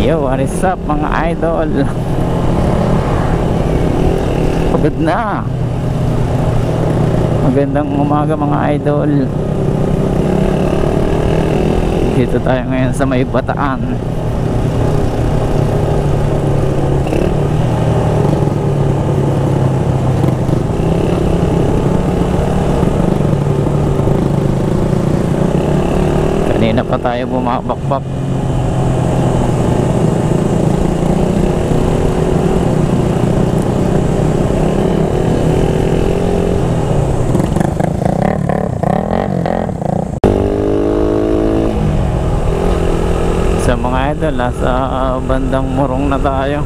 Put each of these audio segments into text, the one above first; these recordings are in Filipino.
Yo, what is up mga idol? Pagod na. Magandang umaga mga idol. Dito tayo ngayon sa may Bataan. Kanina pa tayo bumabakbak. Sa mga idol, nasa bandang Morong na tayo.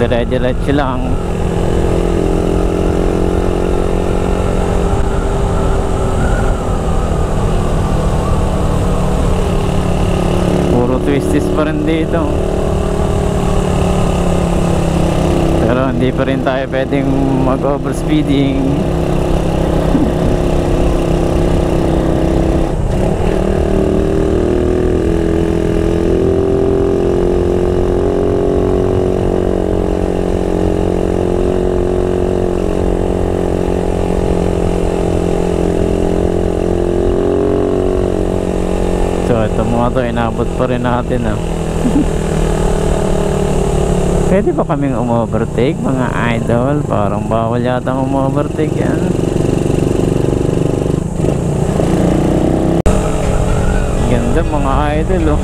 Dire-diretso lang. Puro twisties pa rin dito. Pero hindi pa rin tayo pwedeng mag-overspeeding. So ito mga to, inabot pa rin natin Pwede ba kaming umovertake mga idol? Parang bawal yata umovertake yan. Ganda mga idol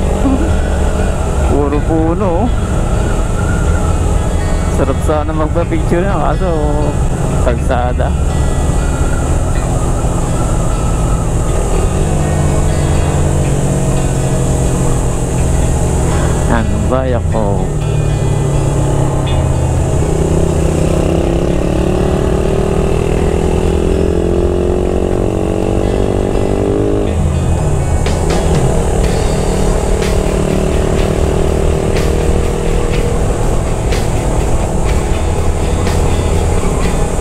Puro puno Sarap sana magpa-picture na, kaso kalsada. Ano ba ako?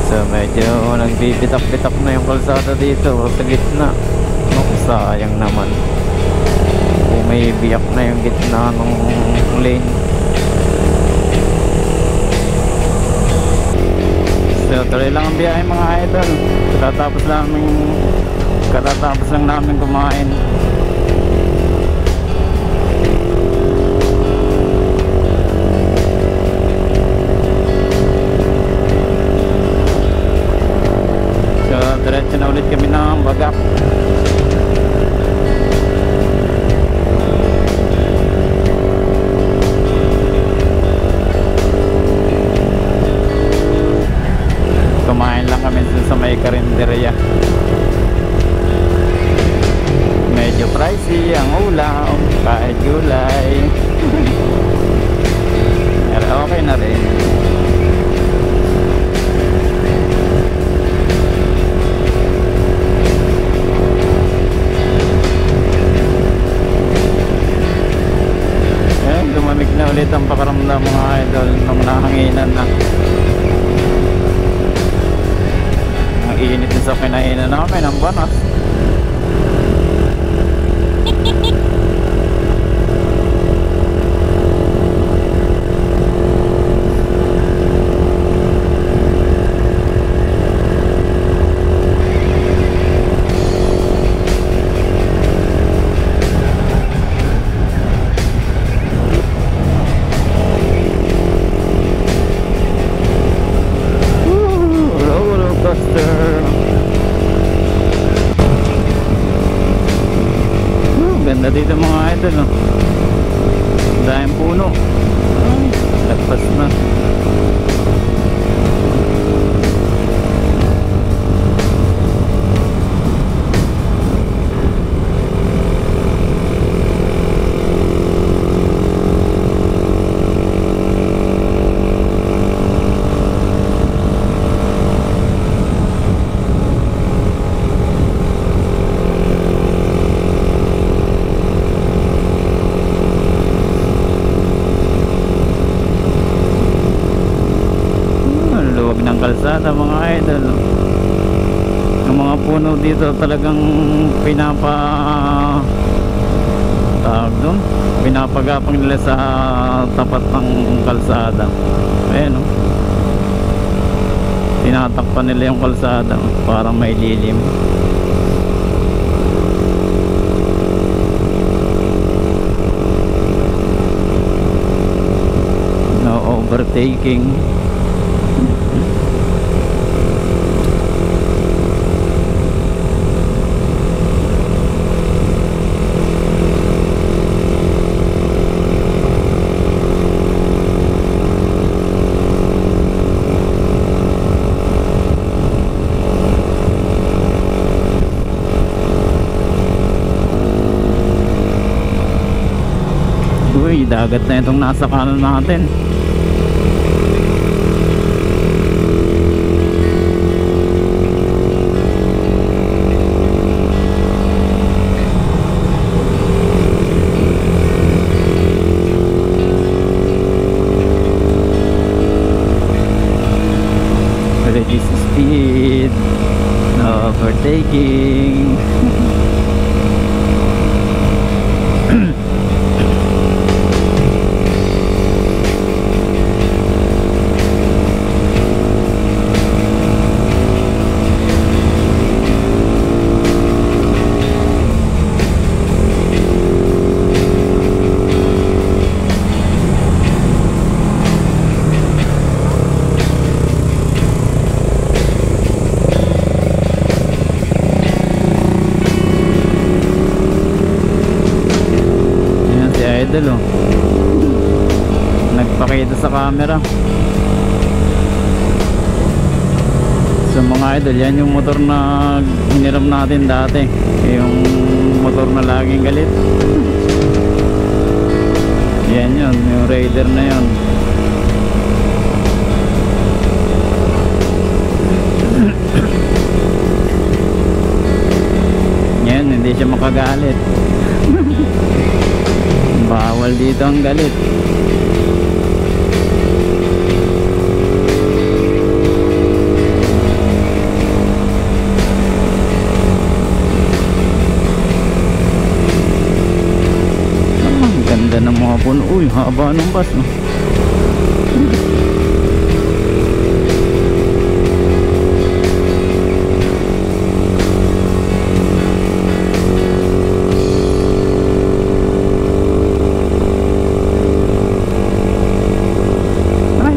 So medyo nagbibitak-bitak na yung kalsada dito sa gitna. Sayang naman kung may biyak na yung gitna ng lane. So tuloy lang ang biyahe mga idol. Katatapos lang namin kumain. So diretso na ulit kami ng Bagak. Kumain lang kami sa may karinderya. Medyo pricey ang ulam kahit gulay. Pero okay na rin. Lumamig na ulit ang pakaramdam mga idol nung nahanginan na. Init din sa kinainan namin ang banas. Roller coaster. Ganda dito mga idol dahil puno. Lagpas na. Kalsada mga idol. Ang mga puno dito talagang tawag doon, pinapagapang nila sa tapat ng kalsada. Ayan o, tinatakpan nila yung kalsada para may lilim. No overtaking. Uy, dagat na itong nasa kanan natin. Reduce speed, no overtaking. Idol, oh, nagpakita sa camera. So mga idol, yan yung motor na hiniram natin dati, yung motor na laging galit. Yan yun, yung Raider na yun. Yan, hindi siya makagalit. Bawal dito ang galit. Ang ganda ng mga puno. Uy, haba ng bus, no?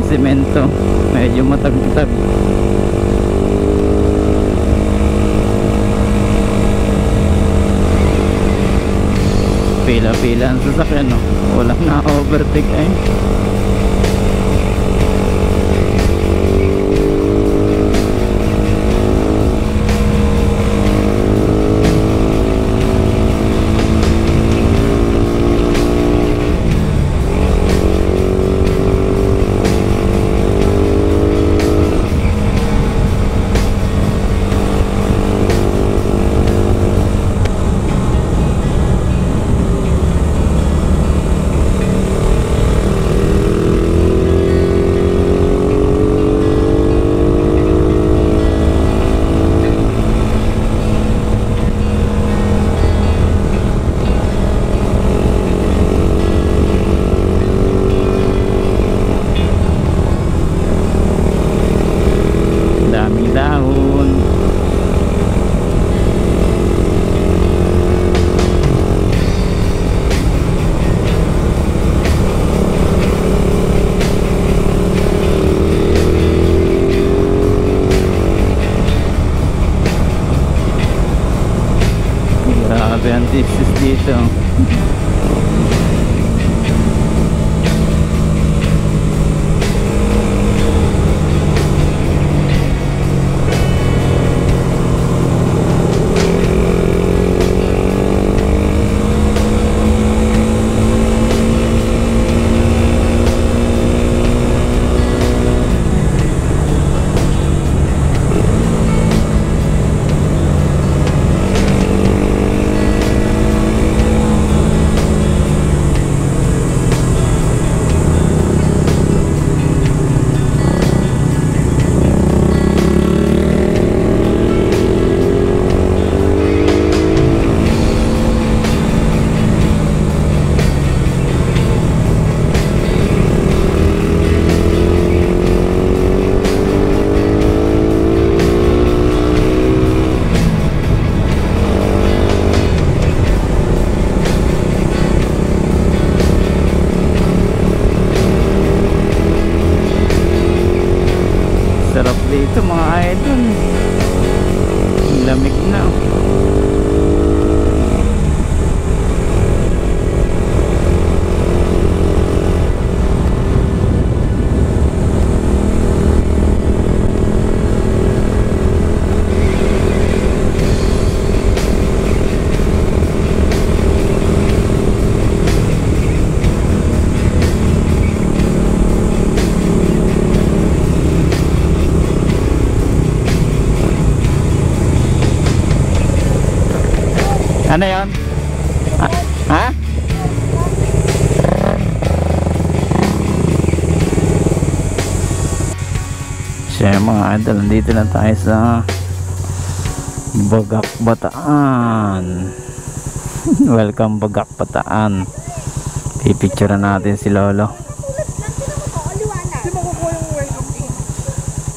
Semento, medyo matag-tag. Pila-pila ang sasakyan, no? Walang na-overtake ay. Adventist dito. lamig na. Ano yun? Ha? Siya mga idol, nandito na tayo sa Bagak Bataan. Welcome Bagak Bataan. Pipicturean natin si Lolo.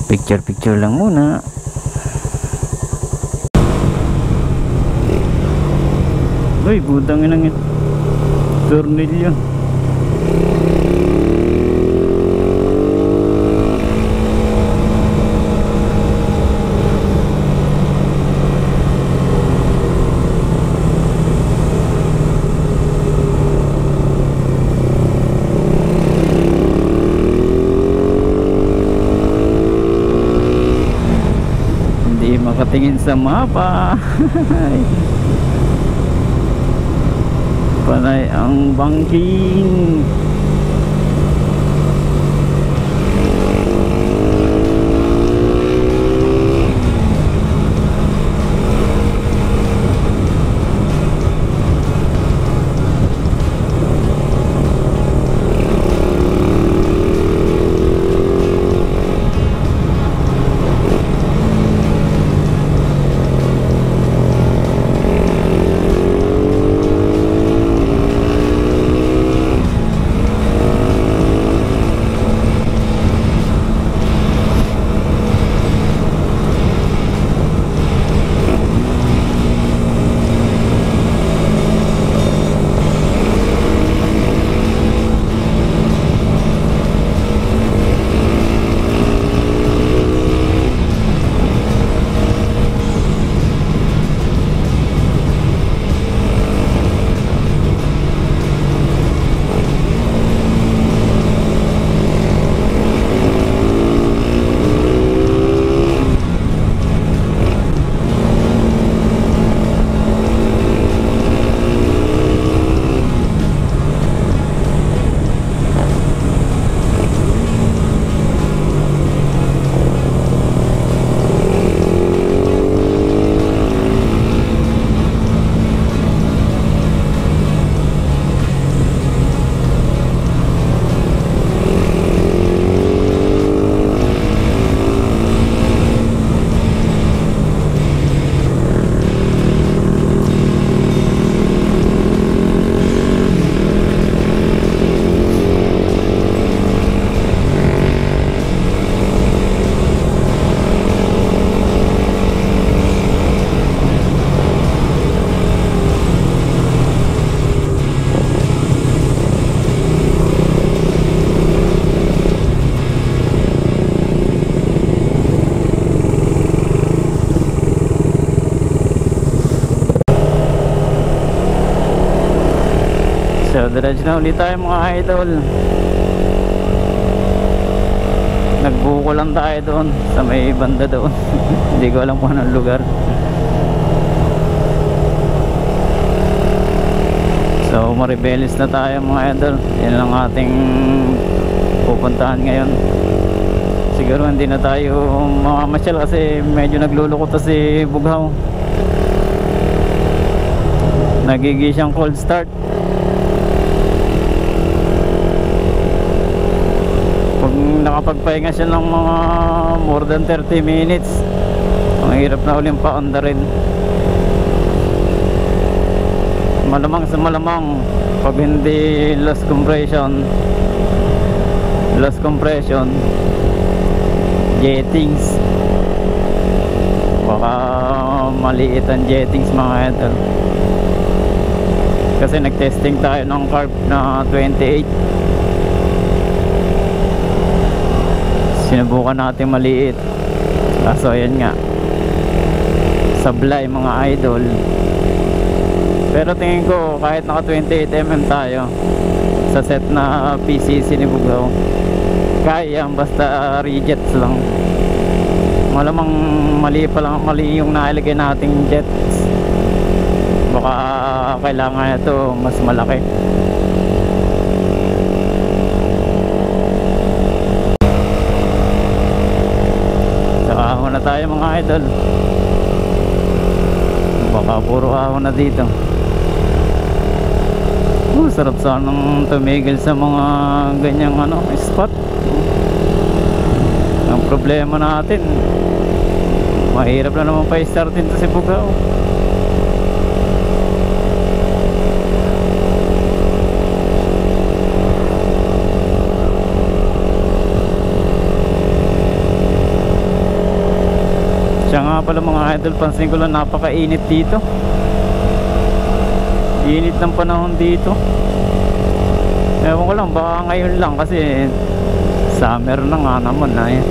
Picture lang muna. Uy, butang inang tornilyo. Hindi makatingin sa mapa. Panay ang bangking. So diretso na ulit tayo mga idol. Nagbuko lang tayo doon sa may banda doon. Hindi ko alam kung anong lugar. So maribelis na tayo mga idol. Yan lang ating pupuntahan ngayon. Siguro hindi na tayo mamamasyal kasi medyo naglulukot na si Bughaw. Nagigi siyang cold start. Pag nakapagpahinga siya ng mga more than 30 minutes, ang hirap na uling paanda rin. Malamang sa malamang pag hindi lost compression jettings, baka maliit ang jettings mga idol. Kasi nag-testing tayo ng carb na 28, sinubukan natin maliit, kaso ayan nga, sablay mga idol. Pero tingin ko kahit naka 28mm tayo sa set na PCC ni Bugaw, kaya basta rejets lang. Malamang mali yung nailagay nating jets. Baka kailangan ito mas malaki. Saka ahon na tayo mga idol. Baka puro ahon na dito. Sarap sanang tumigil sa mga ganyang spot. Ang problema natin, mahirap na naman pa i-startin to si Bugaw. Siya nga pala mga idol, pansin ko lang napakainit dito. Init ng panahon dito. Ewan ko lang, baka ngayon lang kasi summer na nga naman na eh.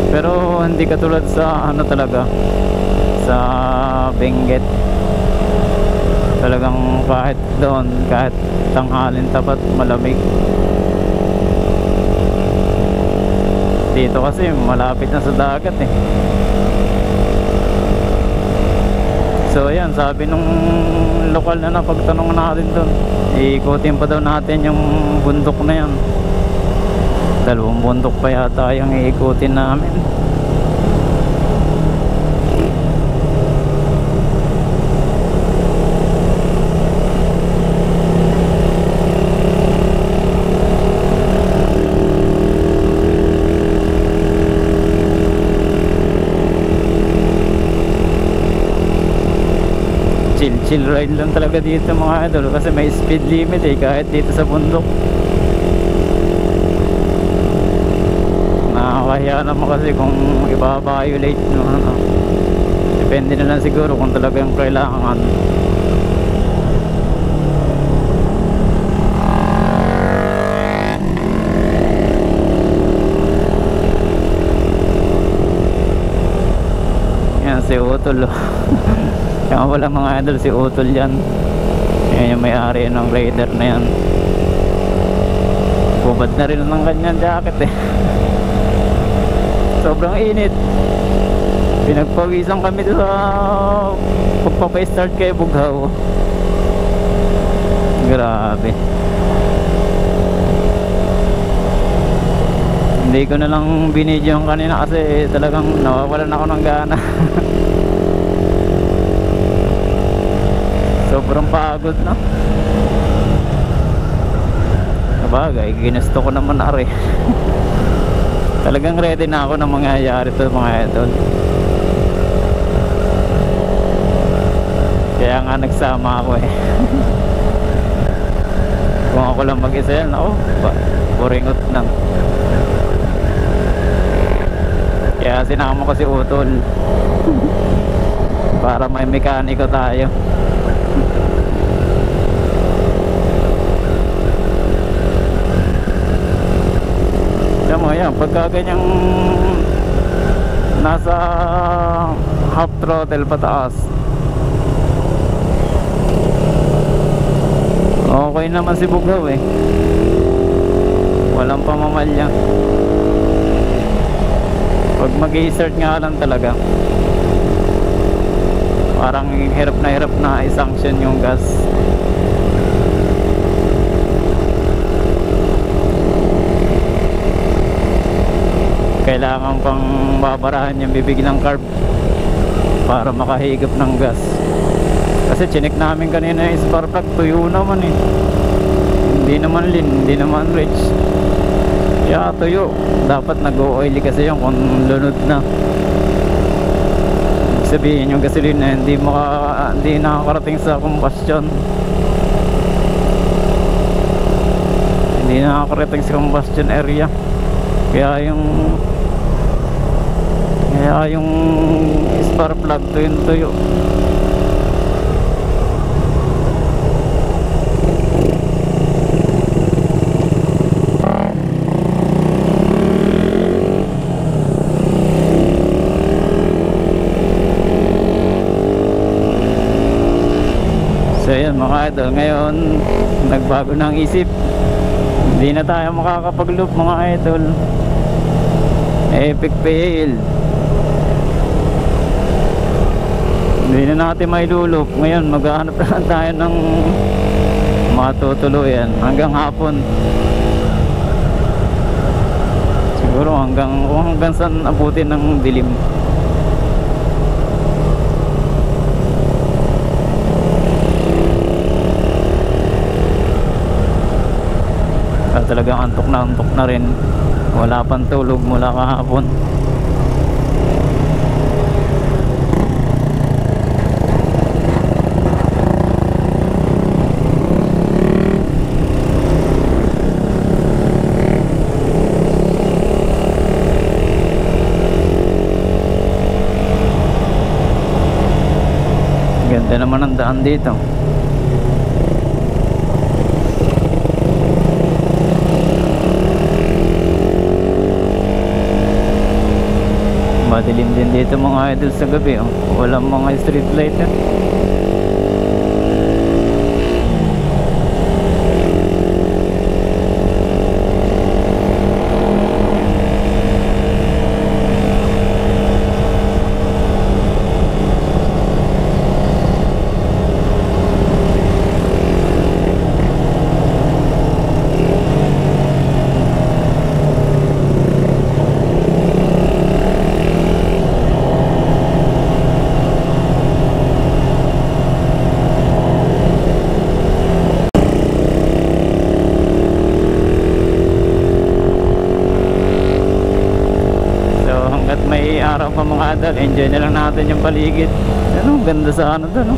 Pero hindi katulad sa talaga, sa Benguet. Talagang kahit doon, kahit tanghalin tapat malamig. Dito kasi malapit na sa dagat eh. So ayan, sabi nung lokal na napagtanong natin doon, iikutin pa daw natin yung bundok na yan. 2 bundok pa yata yung iikutin namin. Chill ride lang talaga dito mga idol, kasi may speed limit eh, kahit dito sa bundok. Nakakahiya naman kasi kung iba-violate no, depende na lang siguro kung talagang kailangan. Yan si Utol. Kaya wala mga idol, si Utol yan. Yan yung may-ari ng Raider na yan. Bubad na rin ng kanyang jacket eh. Sobrang init. Pinagpawisan kami sa pagpapay-start kay Bugaw. Grabe. Hindi ko na lang binidyo kanina kasi talagang nawawalan ako ng gana. Sobrang pagod na. Sabagay, ginusto ko naman are. Talagang ready na ako na mangyayari to mga idol. Kaya nga nagsama ako eh. Kung ako lang mag-isa yan, ako buringot lang. Kaya sinama ko si Utol para may mekaniko tayo. Alam mo yan, pagka ganyang nasa half throttle pataas, okay naman si Bugaw eh, walang pamamalya. Pag mag-i-start nga lang talaga, parang hirap na i-sanction yung gas. Kailangan pang babarahan yung bibig ng carb para makahigop ng gas. Kasi chinek namin kanina yung spark plug, tuyo naman eh. Hindi naman lean, hindi naman rich. Kaya tuyo. Dapat nag-oily kasi yung kung lunod na. Sabihin yung gasolina hindi nakakarating sa combustion. Hindi nakakarating sa combustion area. Kaya yung spark plug tuyo. So yun mga idol, ngayon nagbago ng isip, hindi na tayo makakapag-loop mga idol. Epic fail, hindi na natin may lulup. Ngayon maghahanap na tayo ng matutuluyan hanggang hapon. Siguro hanggang saan abutin ng dilim. Talagang antok na rin, wala pang tulog mula kahapon. Ganda naman ang daan dito. Madilim din dito mga idol sa gabi, oh. Walang mga street light eh. May araw pa mga idol, enjoy na lang natin yung paligid. Ano, ganda sa ano doon, no?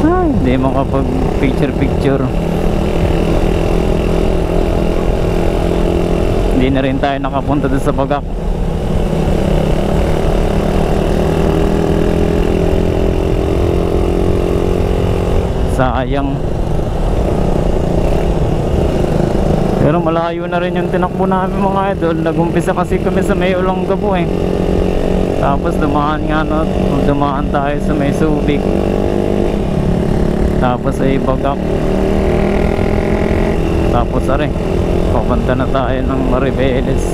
Ay, hindi mo kapag picture. Hindi na rin tayo nakapunta doon sa Bagak. Sayang. Pero malayo na rin yung tinakbo namin mga idol. Nag-umpisa kasi kami sa may Olongapo eh. Tapos dumaan tayo sa may Subic. Tapos ay Bagak. Tapos papunta na tayo ng Maribeles.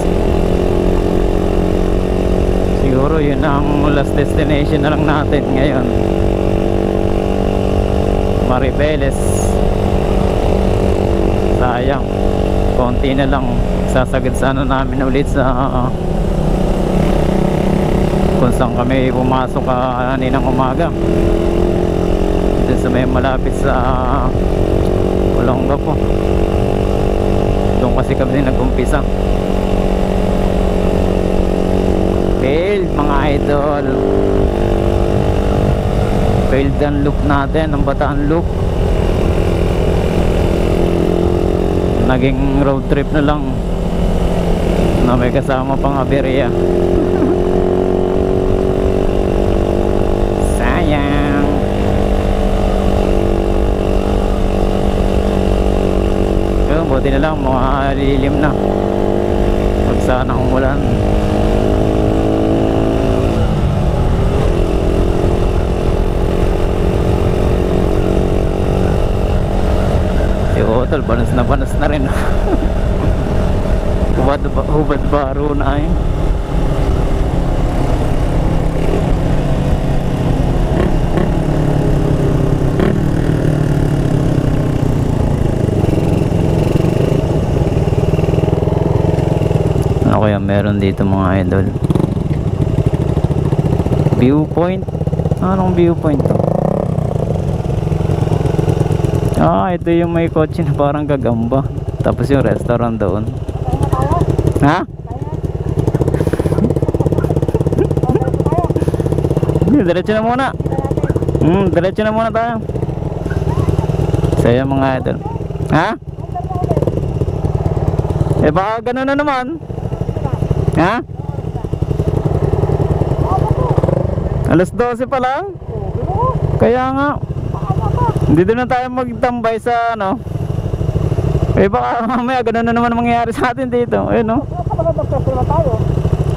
Siguro yun ang last destination na lang natin ngayon, Maribeles. Sayang, konti na lang, sasagad sana namin ulit sa kung saan kami pumasok kaninang umaga, dito sa may malapit sa Olongapo. Doon kasi kami nag-umpisa. Failed mga idol, failed ang loop natin, ang Bataan loop. Naging road trip na lang na may kasama pang aberya. Sayang. Pero buti na lang malilim na, pag sana umulan. Tol, banas na rin. hubad baro na eh. Ano kaya meron dito mga idol? Viewpoint? Anong viewpoint to? Ito yung may kotse na parang gagamba. Tapos yung restaurant doon. Ha? Diretso na muna. Diretso na muna tayo. Saya mga idol. Ha? Baka ganun na naman. Ha? Alas 12 pa lang? Kaya nga. Dito na tayo magtambay sa ano. Baka mamaya ganun na naman mangyayari sa atin dito. Ayun, no?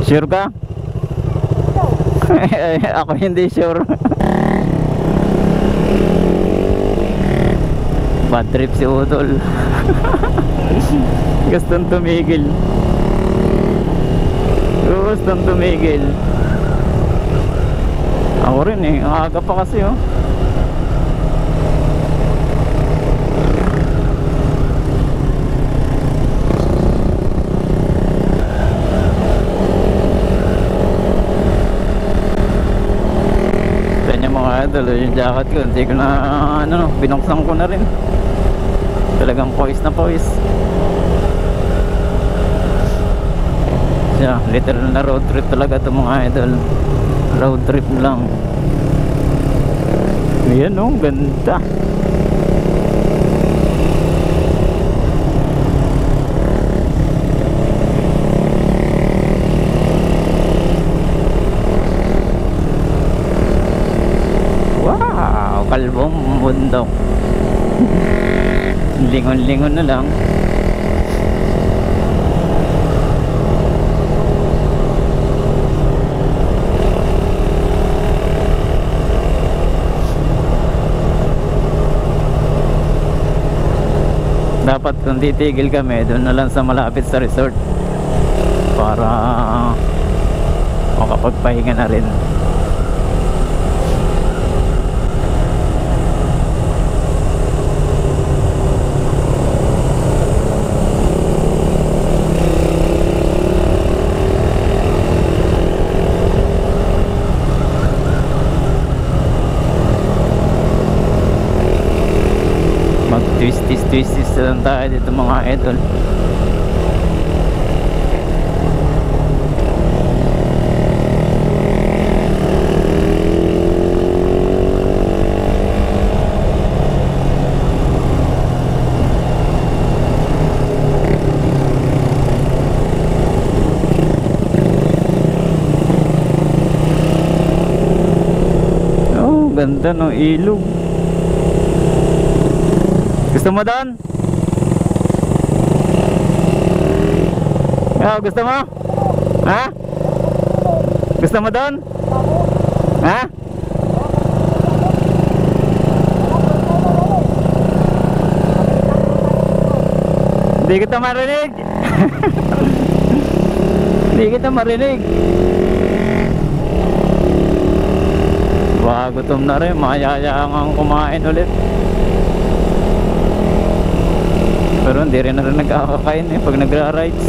Sure ka? Ako hindi sure. Bad trip si Udol. Gustong tumigil. Gustong tumigil. Ako rin eh, ang aga pa kasi oh. Ganyan mga idol, yung jacket ko, hindi ko na ano, binuksan ko na rin. Talagang pawis na pawis. Yeah, literal na road trip talaga ito mga idol. Road trip lang. Ayan oh, ganda. Wow, kalbong bundok. Lingon-lingon na lang. Dapat kung titigil kami, doon na lang sa malapit sa resort para makapagpahinga na rin. Twisties na lang tayo dito mga idol. Oh, ganda ng ilog. Gusto mo doon? Oh, gusto mo? Ha? Gusto mo doon? Ha? Hindi kita marinig. Hindi kita marinig. Baka gutom na rin, mayayaang kumain ulit. Pero hindi rin na rin nagkakakain eh pag nagra-rides.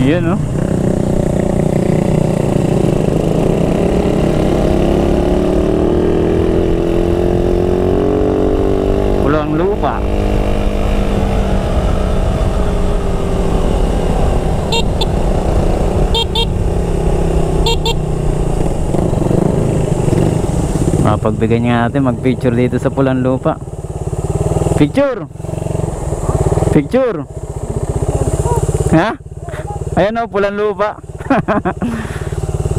Yan oh. Pulang lupa. Pagbigyan nga natin mag-picture dito sa pulang lupa. Picture. Picture. Ha? Ayan o, pulang lupa.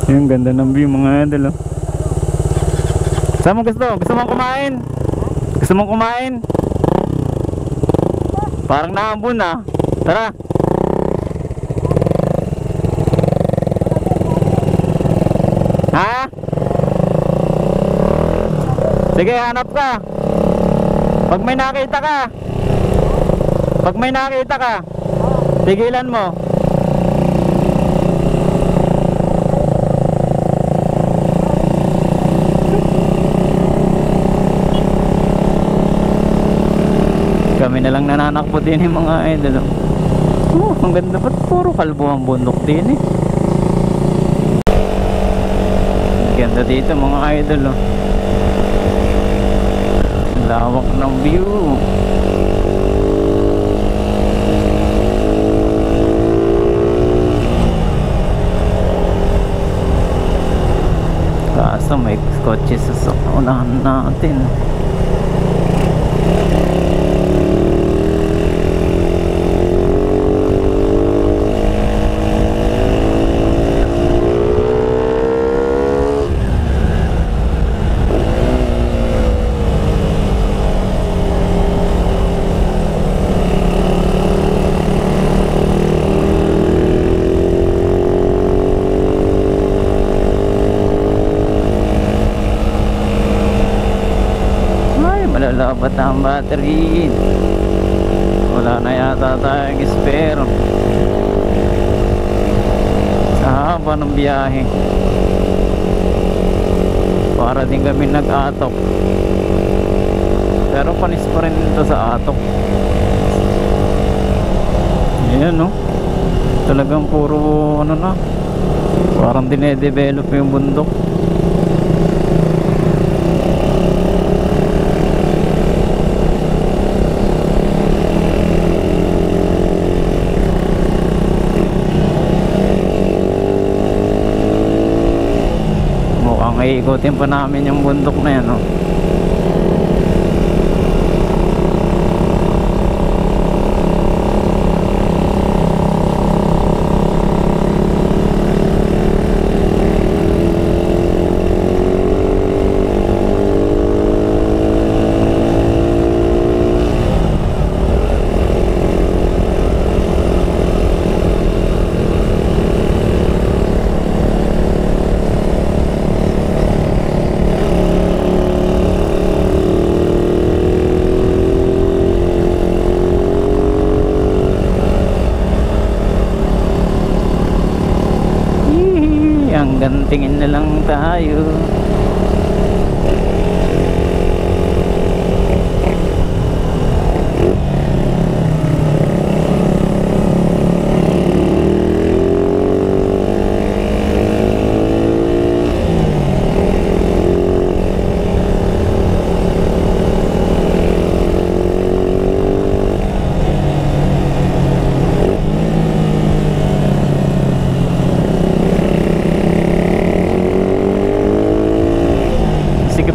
Yung ganda ng view mga idol oh. Saan mo gusto? Gusto mong kumain? Gusto mong kumain? Parang naambun na. Tara. Ha? Sige, hanap ka. Pag may nakita ka, pag may nakita ka, tigilan mo. Kami na lang nananakbo din yung mga idol. Oh, ang ganda, ba't puro kalbo ang bundok din eh. Ganda dito mga idol oh. Lawak ng view. Kaso may kotse sa unahan natin. Malalabat na ang battery. Wala na yata tayong spare sa haba ng biyahe. Para din kami nag-atok, pero panis pa rin ito sa atok. Ayan, no? Talagang puro ano na, parang dinedevelop yung bundok. Ikutin pa namin yung bundok na yan, no? Hanggang tingin na lang tayo.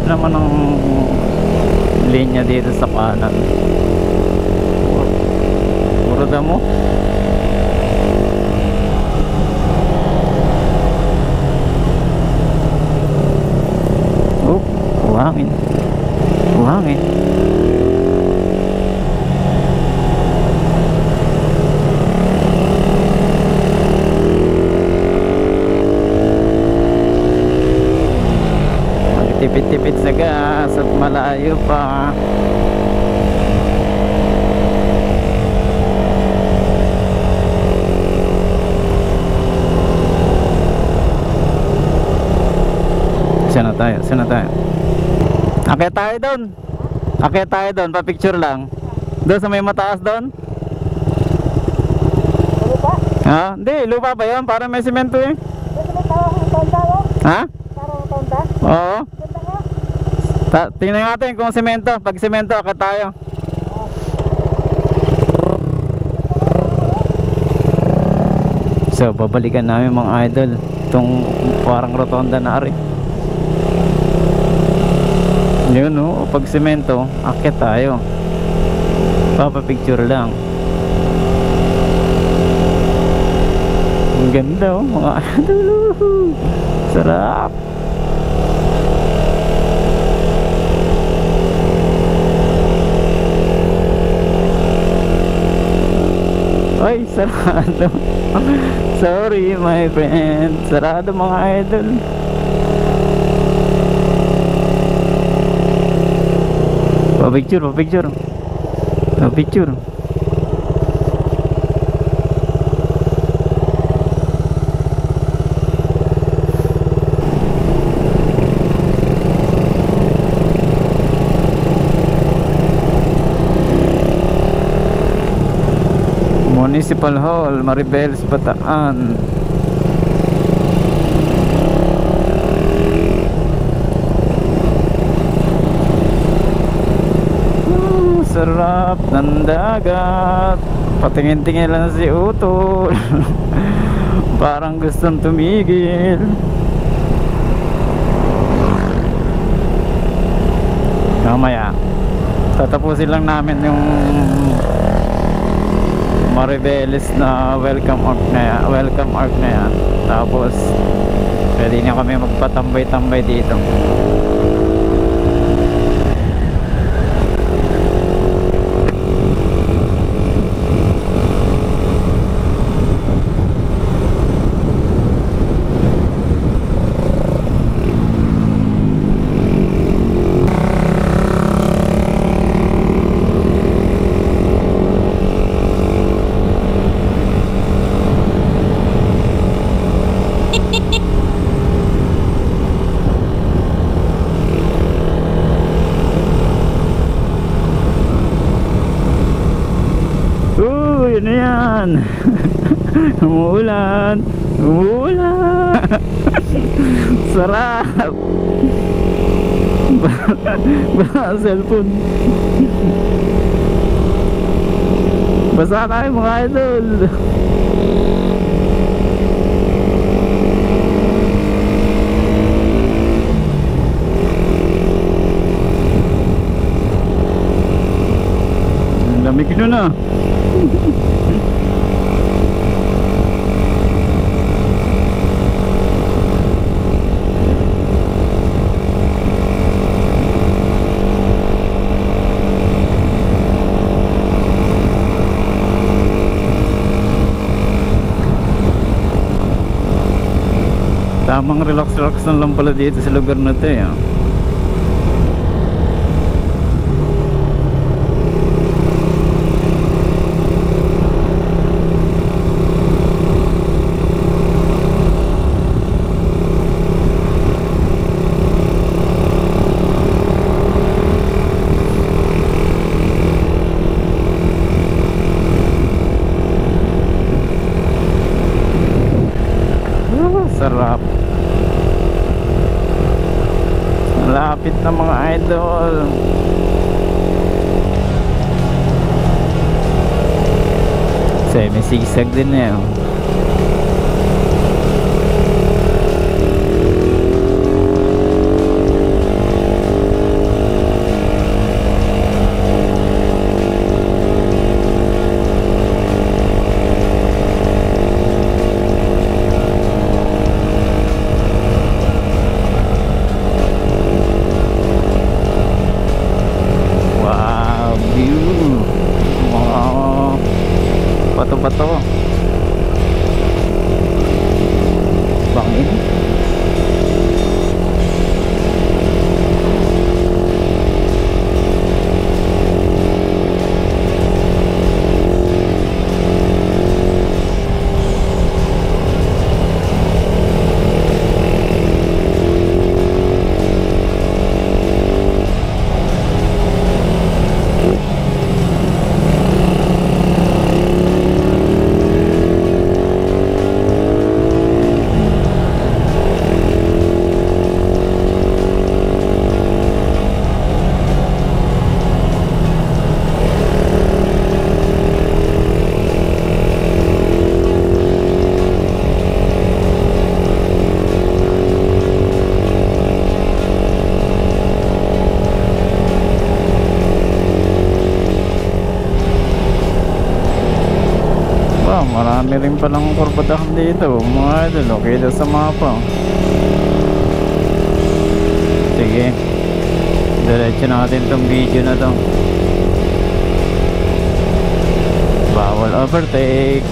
Naman ang linya dito sa kanan. Puro damo. Oh, buhangin. Buhangin. Tipid-tipid sa gas at malayo pa. Saan na tayo? Saan na tayo? Akyat tayo doon. Akyat tayo doon, pa-picture lang. Doon sa may mataas doon. Lupa? Ha? Hindi, lupa ba yun? Parang may semento eh. Ha? Oo. Tingnan natin kung semento. Pag semento, akyat tayo. So, babalikan namin mga idol itong parang rotonda na rin. Yun, no? Pag semento, akyat tayo. Papapicture lang. Ang ganda, oh, mga idol. Sarap. Ay, sarado. Sorry my friend. Sarado mga idol. Pa-picture, pa-picture. Pa-picture. Municipal Hall, Maribels, Bataan. Sarap ng dagat. Patingin-tingin lang si Utol. Parang gustong tumigil. Tatapusin lang namin yung Maribeles na welcome arc na yan. Tapos pwede na kami magpatambay-tambay dito. Yun na yan. Umuulan. Sarap. Basa cellphone. Basa tayo mga idol. Lamig nyo na. Tamang relax na lang pala dito sa lugar na to, eh. Sarap. Malapit na mga idol. Semi-sigsag din na yun. Bato-bato. Bangin. Marami rin palang kurbadahan dito mga idol. Okay daw sa mapa. Sige, diretso natin tong video na to. Bawal overtake.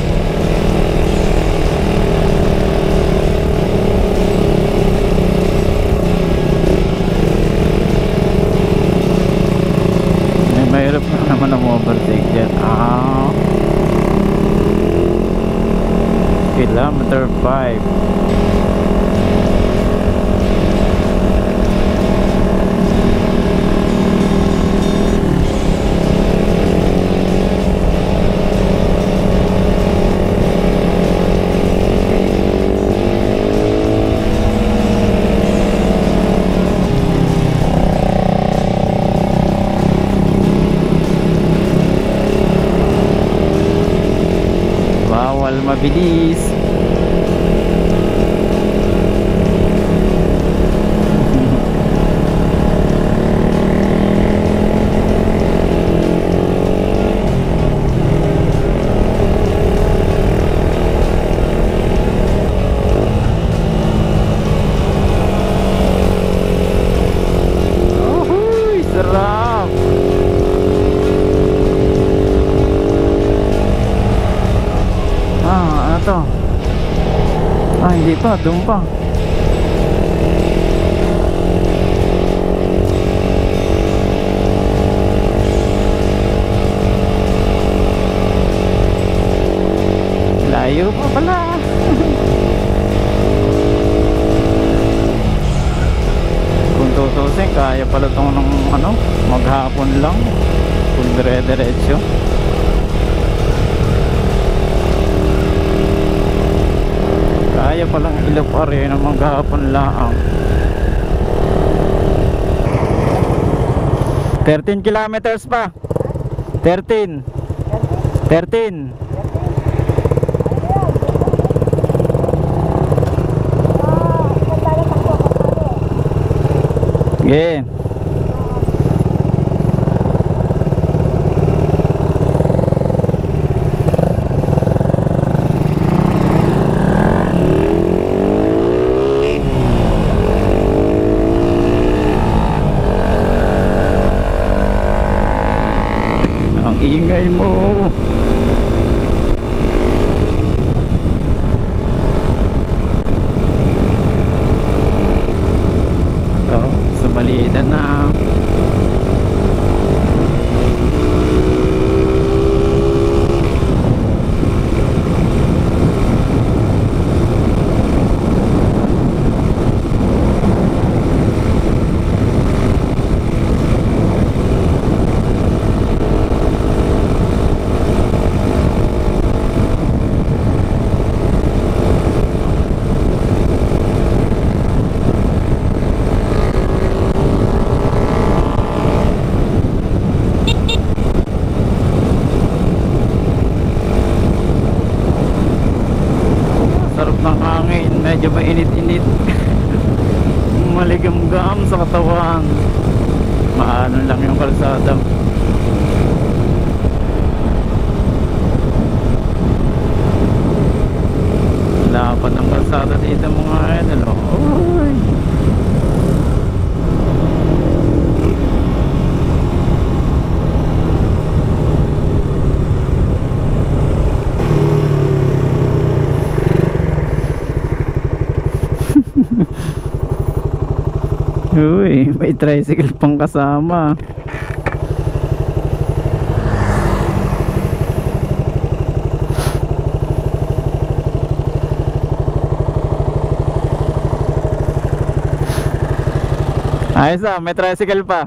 Mahirap na naman ang overtake dyan. Kilometer 5. Bawal mabilis. pa, doon pa. Layo pa pala. Kung tutusin, kaya pala itong ng ano, maghapon lang kung dire-diretso. Kaya palang ilap arena maghapon lang. 13 kilometers pa. 13. 13. Yeah. Ang ingay mo. Balita na. Ng hangin, medyo mainit-init. Maligam-gam sa katawan. Maano lang yung kalsada. Lapad ng kalsada dito mga idol. Uy. Uy, may tricycle pang kasama. Ayos na, may tricycle pa.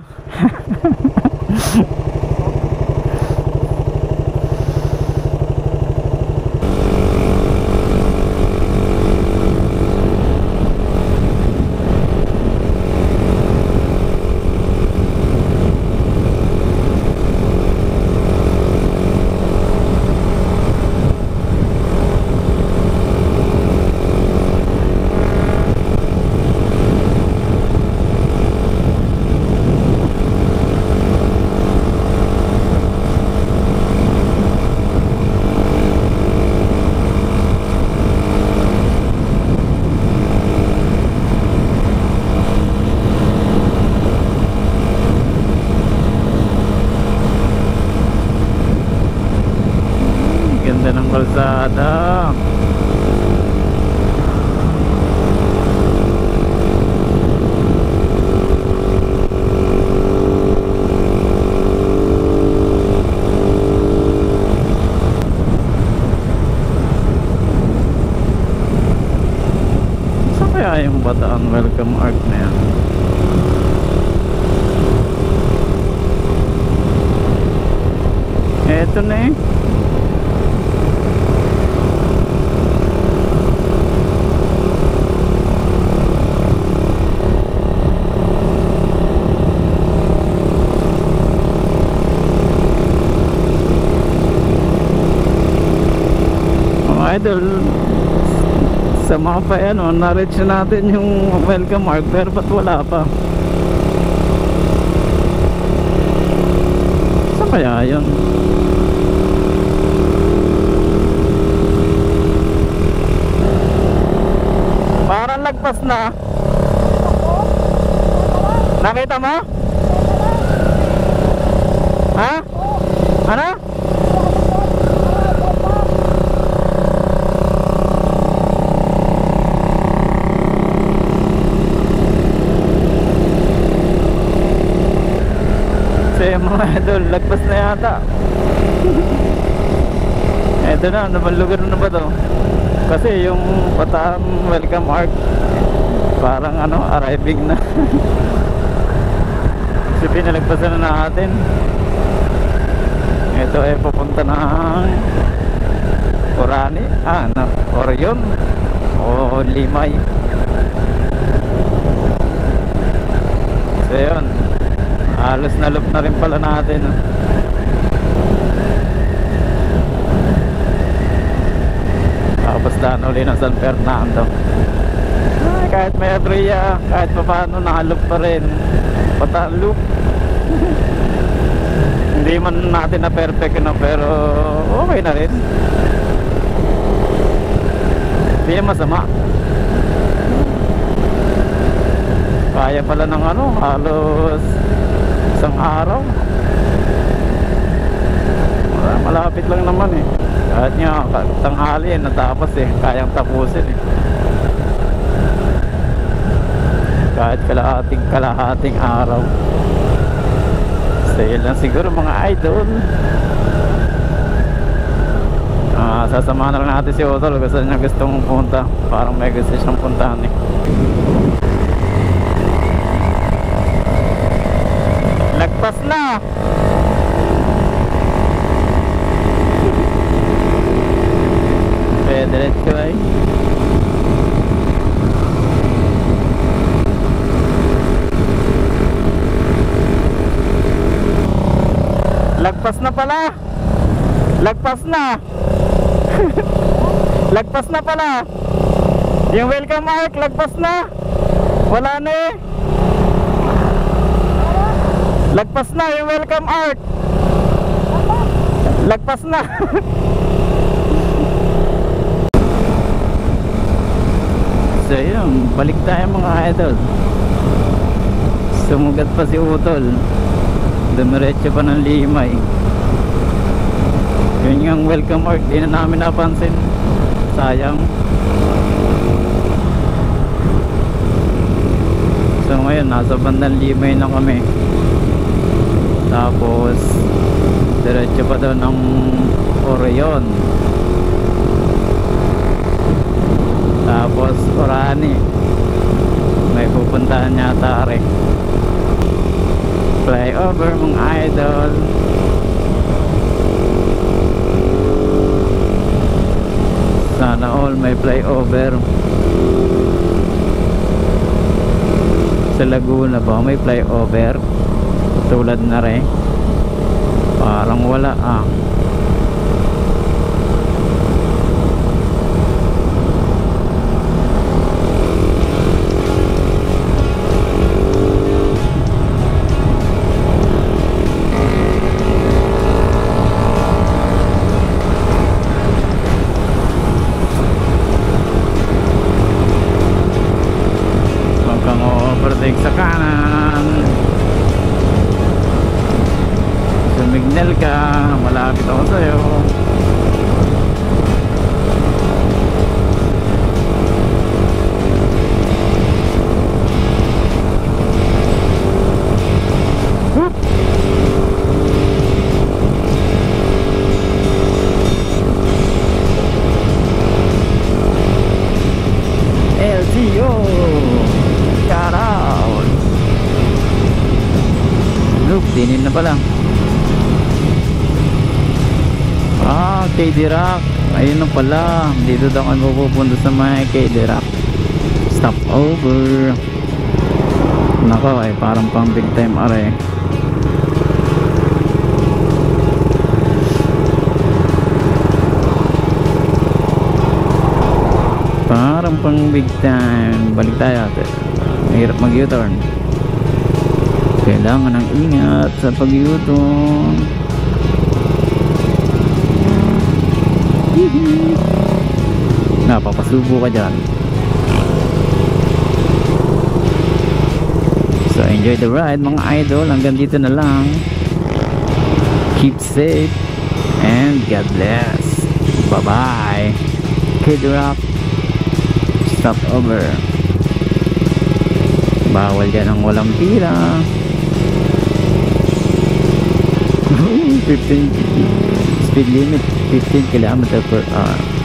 Ganda ng kalsada. Saan kaya yung Bataan Welcome Arc na yan? Eto na eh. Idol, sa mga pa ano, na-reach na natin yung welcome mark pero ba't wala pa? Saan kaya yun? Parang lagpas na. Nakita mo? Ha? Ano? mga idol, lagpas na yata. Eto na, naman lugar na ba to? Kasi yung Bataan Welcome Arc parang ano, arriving na. Kasi pinalagpasan na natin. Ito ay papunta ng Orani, Orion o Limay. So yun, halos na loop na rin pala natin. Tapos daan uli ng San Fernando. Kahit may abriya, kahit pa paano nakaloop pa rin. Bataan loop. Hindi man natin na perfect, no, pero okay na rin. Hindi masama. Kaya pala ng ano, halos isang araw. Malapit lang naman eh. Kahit nga tanghali eh, natapos eh, kayang tapusin eh. Kahit kalahating araw. So yun lang siguro mga idol. Sasamahan na lang natin si Otol kasi niya gustong punta. Parang may gusto siyang puntahan eh. Lagpas na. Diretso ay lagpas na pala. Lagpas na. Lagpas na pala. Yung welcome arc lagpas na. Wala na eh. Lagpas na yung welcome arc. Lagpas na. So yun, balik tayo mga idol. Sumugat pa si Utol. Dumiretso pa ng Limay. Yun yung welcome arc, di na namin napansin. Sayang. So ngayon, nasa bandang Limay na kami. Tapos diretso pa daw ng Orion. Tapos Orani. May pupuntahan yata rin. Flyover mga idol. Sana all may flyover. Sa Laguna ba may flyover? Tulad na rin. Parang wala sa kanan. Sumignal ka, malapit ako sa'yo. LTO Shoutout. Look, dinin na pala. KD Rock. Ayun na pala. Dito daw kami pupunta sa may KD Rock. Stop over. Nako ay parang pang big time are. Parang pang big time. Balik tayo ate. Mahirap mag U-turn. Kailangan ng ingat sa pag U-turn. Napapasubo ka dyan. So enjoy the ride mga idol. Hanggang dito na lang. Keep safe and God bless. Bye bye. Kid Rock. Stop over. Bawal dyan ang walang pira. 15 speed limit 15 kilometer per hour.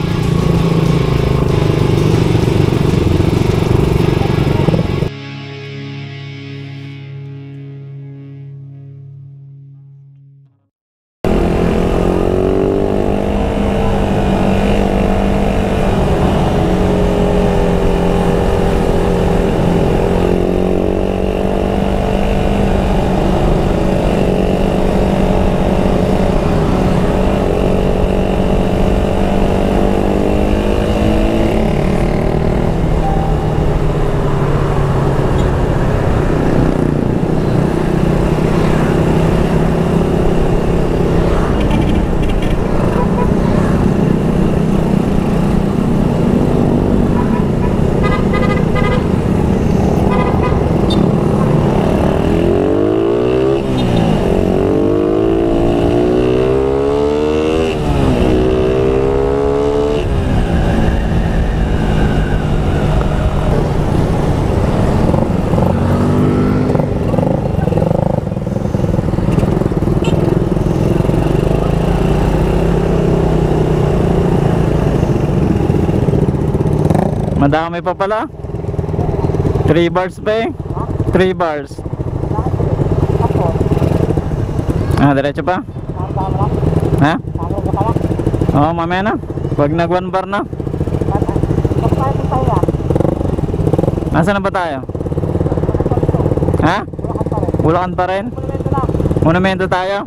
Madami pa pala. 3 bars pa eh. 3 bars. Diretso pa? Ha? Oo, mamaya na. Pag nag 1 bar na. Nasaan na ba tayo? Ha? Bulacan pa rin? Monumento tayo?